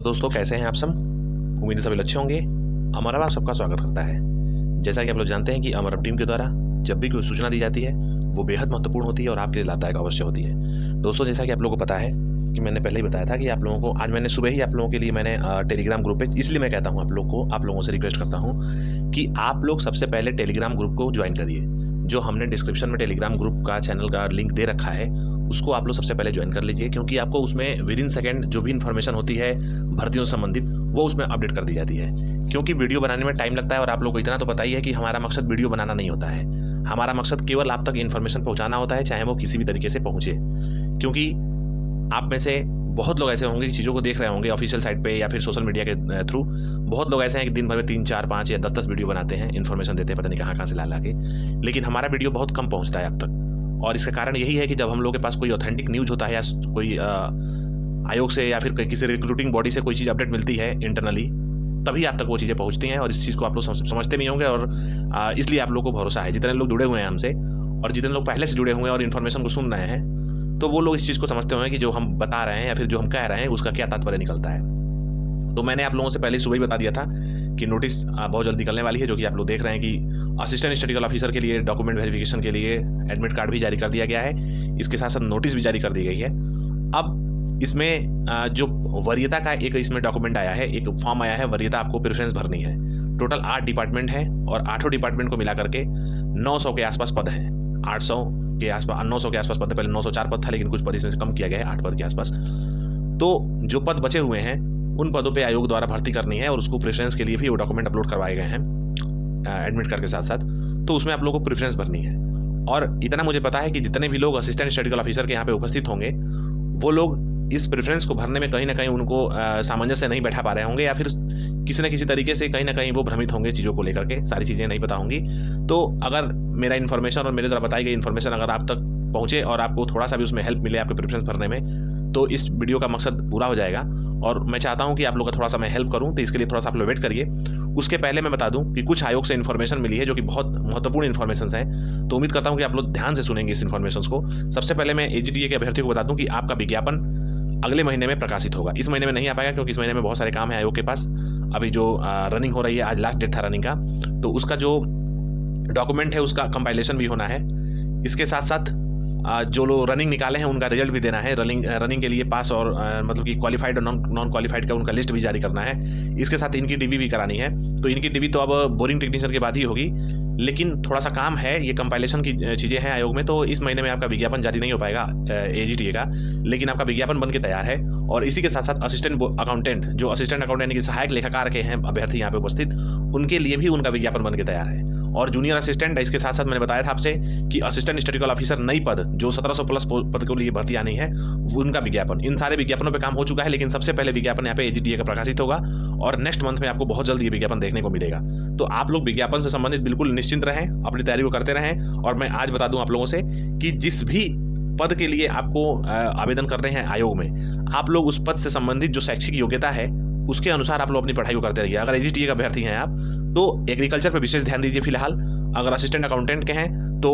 दोस्तों कैसे हैं आप सब। उम्मीद है सभी अच्छे होंगे। अमर आप सबका स्वागत करता है। जैसा कि आप लोग जानते हैं कि अमर टीम के द्वारा जब भी कोई सूचना दी जाती है वो बेहद महत्वपूर्ण होती है और आपके लिए लाभदायक अवश्य होती है। दोस्तों जैसा कि आप लोगों को पता है कि मैंने पहले ही बताया था कि आप लोगों को आज मैंने सुबह ही आप लोगों के लिए मैंने टेलीग्राम ग्रुप पे, इसलिए मैं कहता हूँ आप लोगों से रिक्वेस्ट करता हूँ कि आप लोग सबसे पहले टेलीग्राम ग्रुप को ज्वाइन करिए। जो हमने डिस्क्रिप्शन में टेलीग्राम ग्रुप का चैनल का लिंक दे रखा है उसको आप लोग सबसे पहले ज्वाइन कर लीजिए, क्योंकि आपको उसमें विद इन सेकेंड जो भी इन्फॉर्मेशन होती है भर्तियों से संबंधित वो उसमें अपडेट कर दी जाती है। क्योंकि वीडियो बनाने में टाइम लगता है और आप लोग को इतना तो पता ही है कि हमारा मकसद वीडियो बनाना नहीं होता है। हमारा मकसद केवल आप तक इन्फॉर्मेशन पहुंचाना होता है, चाहे वो किसी भी तरीके से पहुंचे। क्योंकि आप में से बहुत लोग ऐसे होंगे कि चीज़ों को देख रहे होंगे ऑफिशियल साइट पे या फिर सोशल मीडिया के थ्रू। बहुत लोग ऐसे हैं कि दिन भर में 3, 4, 5 या 10 वीडियो बनाते हैं, इन्फॉर्मेशन देते हैं पता नहीं कहाँ से ला के, लेकिन हमारा वीडियो बहुत कम पहुँचता है अब तक। और इसका कारण यही है कि जब हम लोग के पास कोई ऑथेंटिक न्यूज़ होता है या कोई आयोग से या फिर किसी रिक्रूटिंग बॉडी से कोई चीज़ अपडेट मिलती है इंटरनली, तभी आप तक वो चीज़ें पहुँचती हैं। और इस चीज़ को आप लोग समझते भी होंगे और इसलिए आप लोग को भरोसा है। जितने लोग जुड़े हुए हैं हमसे और जितने लोग पहले से जुड़े हुए हैं और इन्फॉर्मेशन को सुन रहे हैं, तो वो लोग इस चीज़ को समझते होंगे कि जो हम बता रहे हैं या फिर जो हम कह रहे हैं उसका क्या तात्पर्य निकलता है। तो मैंने आप लोगों से पहले सुबह ही बता दिया था कि नोटिस बहुत जल्द निकलने वाली है, जो कि आप लोग देख रहे हैं कि असिस्टेंट स्टैटिस्टिकल ऑफिसर के लिए डॉक्यूमेंट वेरिफिकेशन के लिए एडमिट कार्ड भी जारी कर दिया गया है। इसके साथ साथ नोटिस भी जारी कर दी गई है। अब इसमें जो वरीयता का एक इसमें डॉक्यूमेंट आया है, एक फॉर्म आया है, वरीयता आपको प्रेफरेंस भरनी है। टोटल 8 डिपार्टमेंट है और 8 डिपार्टमेंट को मिला करके 900 के आसपास पद हैं। 800 के आसपास 900 के आसपास पद, पहले 904 पद था लेकिन कुछ पद इसमें से कम किया गया है 8 पद के आसपास। तो जो पद बचे हुए हैं उन पदों पे आयोग द्वारा भर्ती करनी है और उसको प्रेफरेंस के लिए भी वो डॉक्यूमेंट अपलोड करवाए गए हैं एडमिट कार्ड के साथ साथ। तो उसमें आप लोगों को प्रेफरेंस भरनी है। और इतना मुझे पता है कि जितने भी लोग असिस्टेंट स्टैटिस्टिकल ऑफिसर के यहाँ पे उपस्थित होंगे वो लोग इस प्रेफरेंस को भरने में कहीं ना कहीं उनको सामंजस्य नहीं बैठा पा रहे होंगे या फिर किसी न किसी तरीके से कहीं ना कहीं वो भ्रमित होंगे चीज़ों को लेकर के, सारी चीज़ें नहीं पता होंगी। तो अगर मेरा इन्फॉर्मेशन और मेरे द्वारा बताई गई इन्फॉर्मेशन अगर आप तक पहुँचे और आपको थोड़ा सा भी उसमें हेल्प मिले आपके प्रेफरेंस भरने में, तो इस वीडियो का मकसद पूरा हो जाएगा। और मैं चाहता हूं कि आप लोग का थोड़ा सा मैं हेल्प करूं, तो इसके लिए थोड़ा सा आप लोग वेट करिए। उसके पहले मैं बता दूं कि कुछ आयोग से इन्फॉर्मेशन मिली है जो कि बहुत महत्वपूर्ण इन्फॉर्मेशन है। तो उम्मीद करता हूं कि आप लोग ध्यान से सुनेंगे इस इन्फॉर्मेशन को। सबसे पहले मैं एजीटीए के अभ्यर्थियों को बता दूं कि आपका विज्ञापन अगले महीने में प्रकाशित होगा। इस महीने में नहीं आ पाएगा क्योंकि इस महीने में बहुत सारे काम है आयोग के पास। अभी जो रनिंग हो रही है, आज लास्ट डेट था रनिंग का, तो उसका जो डॉक्यूमेंट है उसका कंपाइलेशन भी होना है। इसके साथ साथ जो लोग रनिंग निकाले हैं उनका रिजल्ट भी देना है। रनिंग के लिए पास और मतलब कि क्वालिफाइड और नॉन क्वालिफाइड का उनका लिस्ट भी जारी करना है। इसके साथ इनकी डीबी भी करानी है। तो इनकी डीबी तो अब बोरिंग टेक्नीशियन के बाद ही होगी, लेकिन थोड़ा सा काम है, ये कंपाइलेशन की चीज़ें हैं आयोग में। तो इस महीने में आपका विज्ञापन जारी नहीं हो पाएगा एजीटीए का, लेकिन आपका विज्ञापन बन के तैयार है। और इसी के साथ साथ असिस्टेंट अकाउंटेंट, जो असिस्टेंट अकाउंटेंट यानी कि सहायक लेखाकार के हैं अभ्यर्थी यहाँ पे उपस्थित, उनके लिए भी उनका विज्ञापन बन के तैयार है। और जूनियर असिस्टेंट, इसके साथ साथ मैंने बताया था आपसे कि असिस्टेंट स्टैटिस्टिकल ऑफिसर नई पद जो 1700 प्लस पद के लिए भर्ती आनी है, उनका विज्ञापन, इन सारे विज्ञापनों पे काम हो चुका है। लेकिन सबसे पहले विज्ञापन यहाँ पे एजीटीए का प्रकाशित होगा और नेक्स्ट मंथ में आपको बहुत जल्द ये विज्ञापन देखने को मिलेगा। तो आप लोग विज्ञापन से संबंधित बिल्कुल निश्चिंत रहें, अपनी तैयारी को करते रहें। और मैं आज बता दूं आप लोगों से कि जिस भी पद के लिए आपको आवेदन कर रहे हैं आयोग में, आप लोग उस पद से संबंधित जो शैक्षिक योग्यता है उसके अनुसार आप लोग अपनी पढ़ाई को करते रहिए। अगर एजीटीए का अभ्यर्थी हैं आप तो एग्रीकल्चर पर विशेष ध्यान दीजिए फिलहाल। अगर असिस्टेंट अकाउंटेंट के हैं तो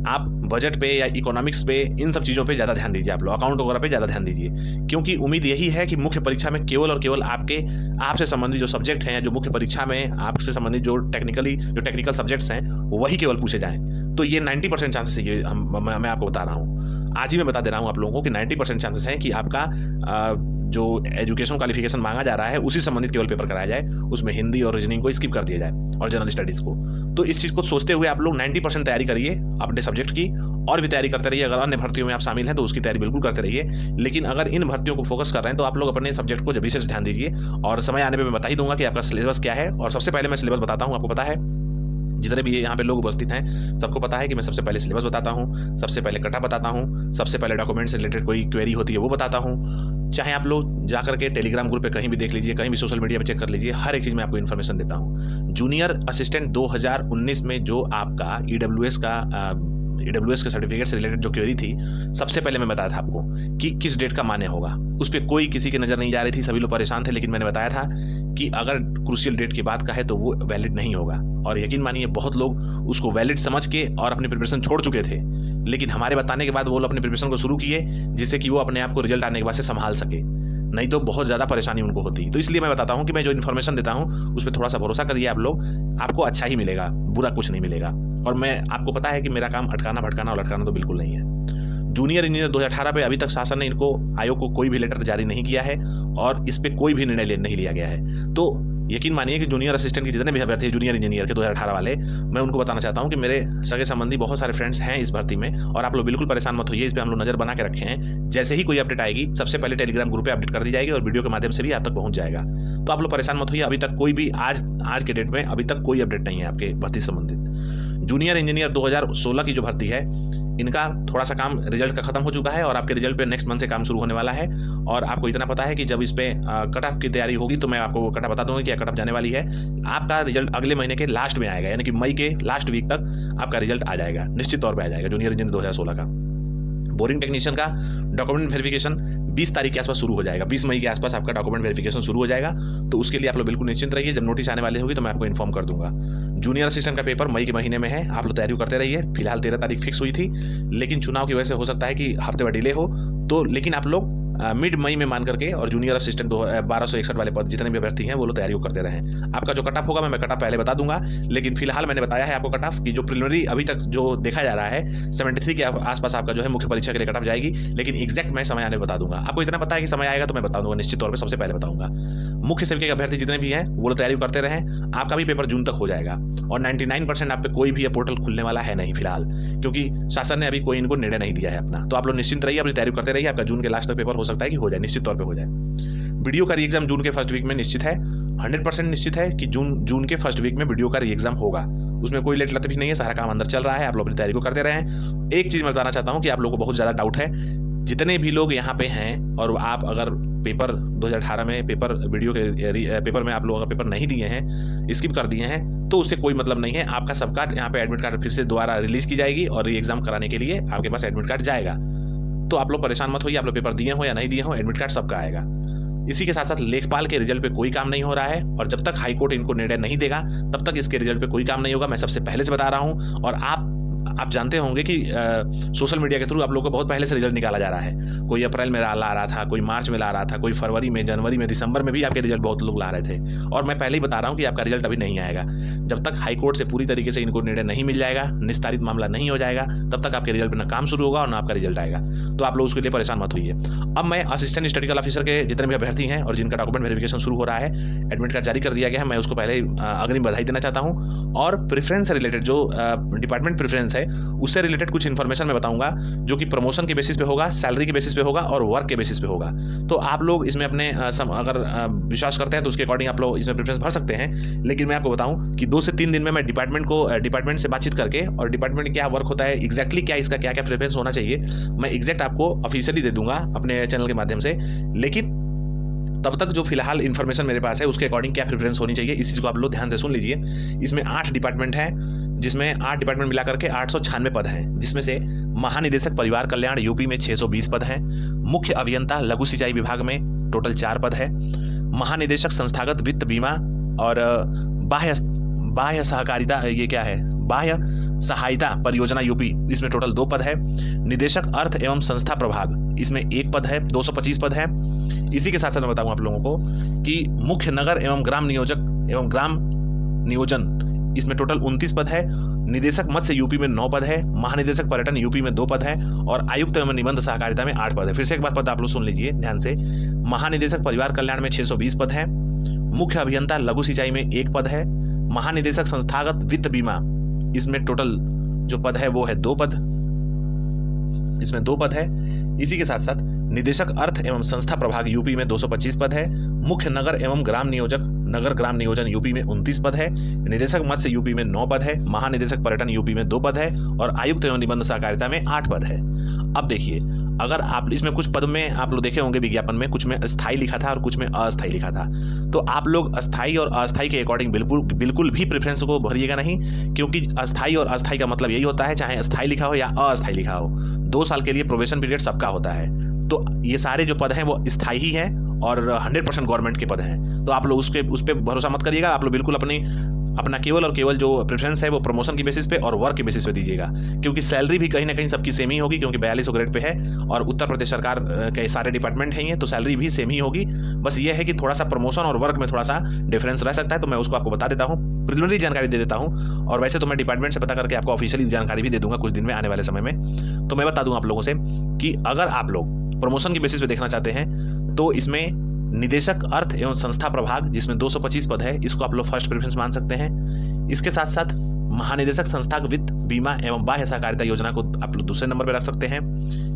आप बजट पे या इकोनॉमिक्स पे, इन सब चीज़ों पे ज़्यादा ध्यान दीजिए। आप लोग अकाउंट वगैरह पे ज़्यादा ध्यान दीजिए, क्योंकि उम्मीद यही है कि मुख्य परीक्षा में केवल और केवल आपसे संबंधित जो सब्जेक्ट हैं, जो मुख्य परीक्षा में आपसे संबंधित जो टेक्निकल सब्जेक्ट्स हैं वही केवल पूछे जाएँ। तो ये 90% चांसेस है, ये मैं आपको बता रहा हूँ, आज ही मैं बता दे रहा हूँ आप लोगों को कि 90% चांसेस हैं कि आपका जो एजुकेशन क्वालिफिकेशन मांगा जा रहा है उसी संबंधित केवल पेपर कराया जाए, उसमें हिंदी और रीजनिंग को स्किप कर दिया जाए और जनरल स्टडीज़ को। तो इस चीज़ को सोचते हुए आप लोग 90% तैयारी करिए अपने सब्जेक्ट की, और भी तैयारी करते रहिए। अगर अन्य भर्तियों में आप शामिल हैं तो उसकी तैयारी बिल्कुल करते रहिए, लेकिन अगर इन भर्तियों को फोकस कर रहे हैं तो आप लोग अपने सब्जेक्ट को जब विशेष ध्यान दीजिए। और समय आने पर मैं बता ही दूंगा कि आपका सिलेबस क्या है। और सबसे पहले मैं सिलेबस बताता हूँ, आपको पता है जितने भी यहाँ पे लोग उपस्थित हैं सबको पता है कि मैं सबसे पहले सिलेबस बताता हूँ, सबसे पहले कटा बताता हूँ, सबसे पहले डॉक्यूमेंट से रिलेटेड कोई क्वेरी होती है वो बताता हूँ। चाहे आप लोग जा करके टेलीग्राम ग्रुप पे कहीं भी देख लीजिए, कहीं भी सोशल मीडिया पे चेक कर लीजिए, हर एक चीज़ में आपको इन्फॉर्मेशन देता हूँ। जूनियर असिस्टेंट 2019 में जो आपका ईडब्ल्यूएस के सर्टिफिकेट से रिलेटेड जो क्वेरी थी, सबसे पहले मैं बताया था आपको कि किस डेट का मान्य होगा। उस पर कोई किसी की नज़र नहीं जा रही थी, सभी लोग परेशान थे, लेकिन मैंने बताया था कि अगर क्रूशियल डेट की बात का है तो वो वैलिड नहीं होगा। और यकीन मानिए बहुत लोग उसको वैलिड समझ के और अपनी प्रिपरेशन छोड़ चुके थे, लेकिन हमारे बताने के बाद वो लोग अपनी प्रिपरेशन को शुरू किए, जिससे कि वो अपने आप को रिजल्ट आने के बाद से संभाल सके। नहीं तो बहुत ज़्यादा परेशानी उनको होती। तो इसलिए मैं बताता हूँ कि मैं जो इन्फॉर्मेशन देता हूँ उस पर थोड़ा सा भरोसा करिए आप लोग, आपको अच्छा ही मिलेगा, बुरा कुछ नहीं मिलेगा। और मैं आपको पता है कि मेरा काम अटकाना भटकाना और लटकाना तो बिल्कुल नहीं है। जूनियर इंजीनियर 2018 पे अभी तक शासन ने इनको आयोग को कोई भी लेटर जारी नहीं किया है और इस पे कोई भी निर्णय नहीं लिया गया है। तो यकीन मानिए कि जूनियर असिस्टेंट के जितने भी अभ्यर्थी हैं जूनियर इंजीनियर के 2018 वाले, मैं उनको बताना चाहता हूं कि मेरे सगे संबंधी बहुत सारे फ्रेंड्स हैं इस भर्ती में, और आप लोग बिल्कुल परेशान मत होइए। इस पर हम लोग नजर बना के रखे हैं। जैसे ही कोई अपडेट आएगी सबसे पहले टेलीग्राम ग्रुप पे अपडेट कर दी जाएगी और वीडियो के माध्यम से भी आप तक पहुंच जाएगा। तो आप लोग परेशान मत होइए। अभी तक कोई भी आज के डेट में अभी तक कोई अपडेट नहीं है आपके भर्ती संबंधित। जूनियर इंजीनियर 2016 की जो भर्ती है, इनका थोड़ा सा काम रिजल्ट का खत्म हो चुका है और आपके रिजल्ट पे नेक्स्ट मंथ से काम शुरू होने वाला है। और आपको इतना पता है कि जब इस पे कट ऑफ की तैयारी होगी तो मैं आपको कट ऑफ बता दूंगा कि कट ऑफ जाने वाली है। आपका रिजल्ट अगले महीने के लास्ट में आएगा, यानी कि मई के लास्ट वीक तक आपका रिजल्ट आ जाएगा, निश्चित तौर पर आ जाएगा जूनियर इंजीनियर 2016 का। बोरिंग टेक्नीशियन का डॉक्यूमेंट वेरिफिकेशन 20 तारीख के आसपास शुरू हो जाएगा, 20 मई के आसपास आपका डॉक्यूमेंट वेरिफिकेशन शुरू हो जाएगा। तो उसके लिए आप लोग बिल्कुल निश्चिंत रहिए, जब नोटिस आने वाली होगी तो मैं आपको इन्फॉर्म कर दूंगा। जूनियर असिस्टेंट का पेपर मई के महीने में है, आप लोग तैयारी करते रहिए। फिलहाल 13 तारीख फिक्स हुई थी, लेकिन चुनाव की वजह से हो सकता है कि हफ्ते भर डिले हो, तो लेकिन आप लोग मिड मई में मान करके और जूनियर असिस्टेंट 1261 वाले पद जितने भी अभ्यर्थी हैं वो लोग तैयारी करते रहें। आपका जो कट ऑफ होगा मैं कट ऑफ पहले बता दूंगा, लेकिन फिलहाल मैंने बताया है आपको कट ऑफ की जो प्रिलिमिनरी अभी तक जो देखा जा रहा है 73 के आसपास आपका जो है मुख्य परीक्षा के लिए कट ऑफ जाएगी, लेकिन एग्जैक्ट मैं समय आने बता दूंगा। आपको इतना पता है कि समय आएगा तो मैं बता दूंगा, निश्चित तौर पर सबसे पहले बताऊंगा। मुख्य सेवक के अभ्यर्थी जितने भी हैं वो लोग तैयारी करते रहें। आपका भी पेपर जून तक हो जाएगा और 99% आप पे कोई भी पोर्टल खुलने वाला है नहीं फिलहाल, क्योंकि शासन ने अभी कोई इनको निर्णय नहीं दिया है अपना। तो आप लोग निश्चिंत रहिए, अपनी तैयारी करते रहिए। आपका जून के लास्ट तक पेपर हो सकता है कि हो जाए, निश्चित तौर पे हो जाए। वीडियो का री एग्जाम जून के फर्स्ट वीक में निश्चित है, 100% निश्चित है कि जून के फर्स्ट वीक में वीडियो का री एग्जाम होगा। उसमें कोई लेट लत भी नहीं है, सारा काम अंदर चल रहा है। आप लोग अपनी तैयारी को करते रहें। एक चीज मैं बताना चाहता हूं कि आप लोगों को बहुत ज्यादा डाउट है, जितने भी लोग यहाँ पे हैं और आप अगर पेपर 2018 में पेपर वीडियो के पेपर में आप लोग अगर पेपर नहीं दिए हैं, स्किप कर दिए हैं, तो उससे कोई मतलब नहीं है। आपका सबका यहाँ पे एडमिट कार्ड फिर से दोबारा रिलीज की जाएगी और री एग्जाम कराने के लिए आपके पास एडमिट कार्ड जाएगा। तो आप लोग परेशान मत होइए, आप लोग पेपर दिए हो या नहीं दिए हो, एडमिट कार्ड सबका आएगा। इसी के साथ साथ लेखपाल के रिजल्ट पे कोई काम नहीं हो रहा है, और जब तक हाईकोर्ट इनको निर्णय नहीं देगा तब तक इसके रिजल्ट पे कोई काम नहीं होगा। मैं सबसे पहले से बता रहा हूं। और आप जानते होंगे कि सोशल मीडिया के थ्रू आप लोगों को बहुत पहले से रिजल्ट निकाला जा रहा है। कोई अप्रैल में ला रहा था, कोई मार्च में ला रहा था, कोई फरवरी में, जनवरी में, दिसंबर में भी आपके रिजल्ट बहुत लोग ला रहे थे। और मैं पहले ही बता रहा हूँ कि आपका रिजल्ट अभी नहीं आएगा। जब तक हाईकोर्ट से पूरी तरीके से इनको निर्णय नहीं मिल जाएगा, निस्तारित मामला नहीं हो जाएगा, तब तक आपके रिजल्ट पर ना काम शुरू होगा और ना आपका रिजल्ट आएगा। तो आप लोग उसके लिए परेशान मत होइए। अब मैं असिस्टेंट स्टैटिस्टिकल ऑफिसर के जितने भी अभ्यर्थी हैं और जिनका डॉक्यूमेंट वेरिफिकेशन शुरू हो रहा है, एडमिट कार्ड जारी कर दिया गया है, मैं उसको पहले अग्रिम बधाई देना चाहता हूँ। और प्रेफरेंस से रिलेटेड जो डिपार्टमेंट प्रेफरेंस है उससे रिलेटेड कुछ इन्फॉर्मेशन मैं बताऊंगा, जो कि प्रमोशन के बेसिस पे होगा, सैलरी के बेसिस पे होगा और वर्क के बेसिस पे होगा। तो आप लोग इसमें अपने अगर विश्वास करते हैं तो उसके अकॉर्डिंग आप लोग इसमें प्रेफरेंस भर सकते हैं। लेकिन मैं आपको बताऊं कि 2 से 3 दिन में मैं डिपार्टमेंट से बातचीत करके और डिपार्टमेंट क्या वर्क होता है, एग्जैक्टली क्या इसका क्या क्या प्रेफरेंस होना चाहिए, मैं एग्जैक्ट आपको ऑफिशियली दे दूंगा अपने चैनल के माध्यम से। लेकिन तब तक जो फिलहाल इन्फॉर्मेशन मेरे पास है उसके अकॉर्डिंग क्या प्रेफरेंस होनी चाहिए, इस चीज़ को आप लोग ध्यान से सुन लीजिए। इसमें 8 डिपार्टमेंट हैं, जिसमें 8 डिपार्टमेंट मिलाकर के 896 पद हैं, जिसमें से महानिदेशक परिवार कल्याण यूपी में 620 पद हैं। मुख्य अभियंता लघु सिंचाई विभाग में टोटल 4 पद है। महानिदेशक संस्थागत वित्त बीमा और बाह्य सहकारिता, ये क्या है, बाह्य सहायता परियोजना यूपी, इसमें टोटल 2 पद है। निदेशक अर्थ एवं संस्था प्रभाग, इसमें 1 पद है, 225 पद है। इसी के साथ साथ मैं बताऊं आप लोगों को कि मुख्य नगर एवं ग्राम नियोजक एवं ग्राम नियोजन, इसमें टोटल 29 पद है। निदेशक मत्स्य यूपी में 9 पद है। महानिदेशक पर्यटन यूपी में 2 पद है और आयुक्त एवं निबंध सहकारिता में 8 पद है। फिर से एक बार पद आप लोग सुन लीजिए ध्यान से। महानिदेशक परिवार कल्याण में 620 पद है। मुख्य अभियंता लघु सिंचाई में 1 पद है। महानिदेशक संस्थागत वित्त बीमा, इसमें टोटल जो पद है वो है 2 पद, इसमें 2 पद है। इसी के साथ साथ निदेशक अर्थ एवं संस्था प्रभाग यूपी में 225 पद है। मुख्य नगर एवं ग्राम नियोजक नगर ग्राम नियोजन यूपी में 29 पद है। निदेशक मत्स्य यूपी में 9 पद है। महानिदेशक पर्यटन यूपी में 2 पद है और आयुक्त एवं निबंध सहकारिता में 8 पद है। अब देखिए, अगर आप इसमें कुछ पद में आप लोग देखे होंगे विज्ञापन में, कुछ में अस्थाई लिखा था और कुछ में अस्थाई लिखा था। तो आप लोग अस्थाई और अस्थाई के अकॉर्डिंग बिल्कुल भी प्रेफरेंस को भरिएगा नहीं, क्योंकि अस्थाई और अस्थाई का मतलब यही होता है, चाहे अस्थाई लिखा हो या अस्थाई लिखा हो, 2 साल के लिए प्रोबेशन पीरियड सबका होता है। तो ये सारे जो पद हैं वो स्थायी ही हैं और 100% गवर्नमेंट के पद हैं। तो आप लोग उस पर भरोसा मत करिएगा। आप लोग बिल्कुल अपनी अपना केवल और केवल जो प्रेफरेंस है वो प्रमोशन की बेसिस पे और वर्क की बेसिस पे दीजिएगा, क्योंकि सैलरी भी कहीं ना कहीं सबकी सेम ही होगी, क्योंकि 4200 ग्रेड पे है और उत्तर प्रदेश सरकार के सारे डिपार्टमेंट हैं, तो सैलरी भी सेम ही होगी। बस ये है कि थोड़ा सा प्रमोशन और वर्क में थोड़ा सा डिफरेंस रह सकता है, तो मैं उसको आपको बता देता हूँ, प्रिलिमिनरी जानकारी दे देता हूँ। और वैसे तो मैं डिपार्टमेंट से पता करके आपको ऑफिशियली जानकारी भी दे दूंगा कुछ दिन में, आने वाले समय में। तो मैं बता दूंगा आप लोगों से कि अगर आप लोग प्रमोशन की बेसिस पे देखना चाहते हैं तो इसमें निदेशक अर्थ एवं संस्था प्रभाग, जिसमें 225 पद है, इसको आप लोग फर्स्ट प्रेफरेंस मान सकते हैं। इसके साथ साथ महानिदेशक संस्था वित्त बीमा एवं बाह्य सहकारिता योजना को आप लोग दूसरे नंबर पर रख सकते हैं।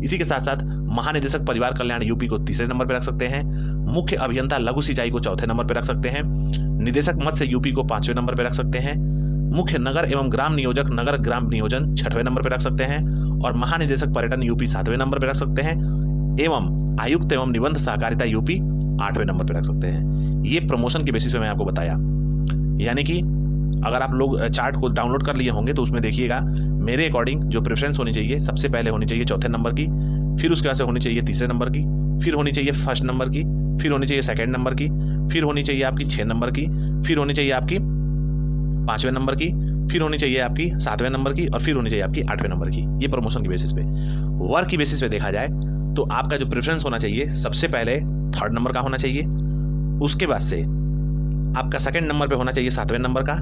इसी के साथ साथ महानिदेशक परिवार कल्याण यूपी को तीसरे नंबर पर रख सकते हैं। मुख्य अभियंता लघु सिंचाई को चौथे नंबर पर रख सकते हैं। निदेशक मत्स्य यूपी को 5वें नंबर पर रख सकते हैं। मुख्य नगर एवं ग्राम नियोजक नगर ग्राम नियोजन 6वें नंबर पर रख सकते हैं। और महानिदेशक पर्यटन यूपी 7वें नंबर पर रख सकते हैं। एवं आयुक्त एवं निबंध सहकारिता यूपी 8वें नंबर पर रख सकते हैं। ये प्रमोशन के बेसिस पे मैं आपको बताया। यानी कि अगर आप लोग चार्ट को डाउनलोड कर लिए होंगे तो उसमें देखिएगा मेरे अकॉर्डिंग जो प्रेफरेंस होनी चाहिए, सबसे पहले होनी चाहिए चौथे नंबर की, फिर उसके बाद से होनी चाहिए तीसरे नंबर की, फिर होनी चाहिए फर्स्ट नंबर की, फिर होनी चाहिए सेकेंड नंबर की, फिर होनी चाहिए आपकी 6 नंबर की, फिर होनी चाहिए आपकी 5वें नंबर की, फिर होनी चाहिए आपकी 7वें नंबर की, और फिर होनी चाहिए आपकी 8वें नंबर की। ये प्रमोशन की बेसिस पे। वर्क की बेसिस पे देखा जाए तो आपका जो प्रेफरेंस होना चाहिए, सबसे पहले 3rd नंबर का होना चाहिए। उसके बाद से आपका 2nd नंबर पे होना चाहिए 7वें नंबर का,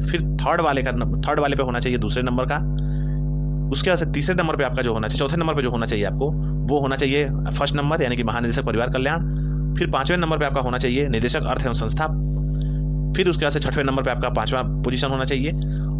फिर थर्ड वाले पे होना चाहिए दूसरे नंबर का। उसके बाद से तीसरे नंबर पे आपका जो होना चाहिए, चौथे नंबर पे जो होना चाहिए आपको, वो होना चाहिए फर्स्ट नंबर यानी कि महानिदेशक परिवार कल्याण। फिर 5वें नंबर पे आपका होना चाहिए निदेशक अर्थ एवं संस्था। फिर उसके बाद से 6वें नंबर पे आपका 5वां पोजीशन होना चाहिए।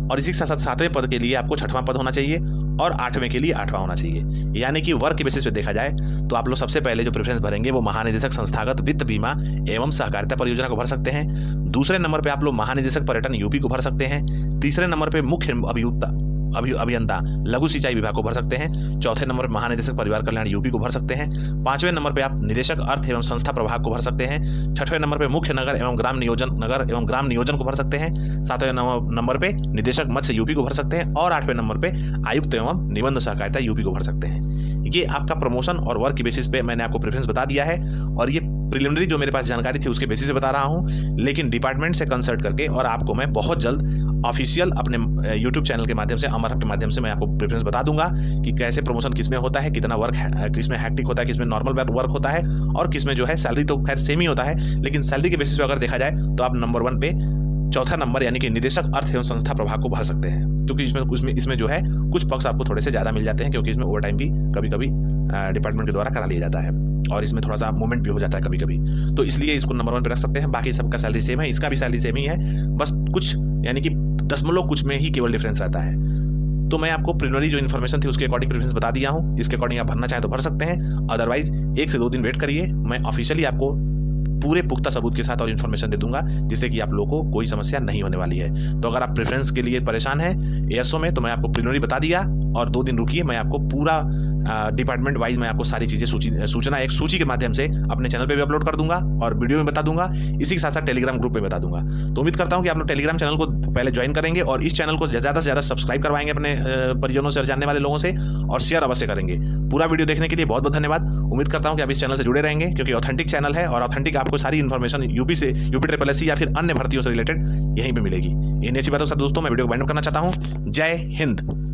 और इसी के साथ साथ 7वें पद के लिए आपको 6वां पद होना चाहिए और 8वें के लिए 8वां होना चाहिए। यानी कि वर्क के बेसिस पे देखा जाए तो आप लोग सबसे पहले जो प्रेफरेंस भरेंगे वो महानिदेशक संस्थागत वित्त बीमा एवं सहकारिता परियोजना को भर सकते हैं। दूसरे नंबर पे आप लोग महानिदेशक पर्यटन यूपी को भर सकते हैं। तीसरे नंबर पे मुख्य अभियंता लघु सिंचाई विभाग को भर सकते हैं। चौथे नंबर पर महानिदेशक परिवार कल्याण यूपी को भर सकते हैं। 5वें नंबर पे आप निदेशक अर्थ एवं संस्था प्रभाग को भर सकते हैं। 6वें नंबर पे मुख्य नगर एवं ग्राम नियोजन को भर सकते हैं। 7वें नंबर पे निदेशक मत्स्य यूपी को भर सकते हैं। और 8वें नंबर पे आयुक्त एवं निबंध सहकारिता यूपी को भर सकते हैं। ये आपका प्रमोशन और वर्क की बेसिस पे मैंने आपको प्रेफरेंस बता दिया है, और ये प्रिलिमिनरी जो मेरे पास जानकारी थी उसके बेसिस पे बता रहा हूँ। लेकिन डिपार्टमेंट से कंसल्ट करके और आपको मैं बहुत जल्द ऑफिशियल अपने यूट्यूब चैनल के माध्यम से, अमर हब के माध्यम से मैं आपको प्रेफरेंस बता दूंगा कि कैसे प्रमोशन किसमें होता है, कितना वर्क है, किसमें हैक्टिक होता है, किसमें नॉर्मल वर्क होता है, और किसमें जो है सैलरी तो खैर सेम ही होता है, लेकिन सैलरी के बेसिस पे अगर देखा जाए तो आप नंबर 1 पे चौथा नंबर यानी कि निदेशक अर्थ एवं संस्था प्रभाग को भर सकते हैं, क्योंकि इसमें जो है कुछ पक्ष आपको थोड़े से ज़्यादा मिल जाते हैं, क्योंकि इसमें ओवर टाइम भी कभी कभी डिपार्टमेंट के द्वारा करा लिया जाता है और इसमें थोड़ा सा मूवमेंट भी हो जाता है कभी कभी, तो इसलिए इसको नंबर 1 पे रख सकते हैं। बाकी सबका सैलरी सेम है, इसका भी सैलरी सेम ही है, बस कुछ यानी कि दशमलव कुछ में ही केवल डिफरेंस रहता है। तो मैं आपको प्रिलिमिनरी जो इन्फॉर्मेशन थी उसके अकॉर्डिंग प्रेफरेंस बता दिया हूँ। इसके अकॉर्डिंग आप भरना चाहें तो भर सकते हैं, अदरवाइज 1 से 2 दिन वेट करिए, मैं ऑफिशियली आपको पूरे पुख्ता सबूत के साथ और इन्फॉर्मेशन दे दूंगा, जिससे कि आप लोगों को कोई समस्या नहीं होने वाली है। तो अगर आप प्रेफरेंस के लिए परेशान हैं एएसओ में, तो मैं आपको प्रिलिमिनरी बता दिया, और 2 दिन रुकिए, मैं आपको पूरा डिपार्टमेंट वाइज मैं आपको सारी चीज़ें सूचना एक सूची के माध्यम से अपने चैनल पे भी अपलोड कर दूंगा और वीडियो में बता दूंगा, इसी के साथ साथ टेलीग्राम ग्रुप पे बता दूंगा। तो उम्मीद करता हूं कि आप लोग टेलीग्राम चैनल को पहले ज्वाइन करेंगे और इस चैनल को ज़्यादा से ज़्यादा सब्सक्राइब करवाएंगे अपने परिजनों से और जानने वाले लोगों से, और शेयर अवश्य करेंगे। पूरा वीडियो देखने के लिए बहुत बहुत धन्यवाद। उम्मीद करता हूँ कि आप इस चैनल से जुड़े रहेंगे, क्योंकि ऑथेंटिक चैनल है और ऑथेंटिक आपको सारी इन्फॉर्मेशन यूपी SSC या फिर अन्य भर्तियों से रिलेटेड यहीं पर मिलेगी। इन अच्छी बातों से दोस्तों मैं वीडियो को वाइंड अप करना चाहता हूँ। जय हिंद।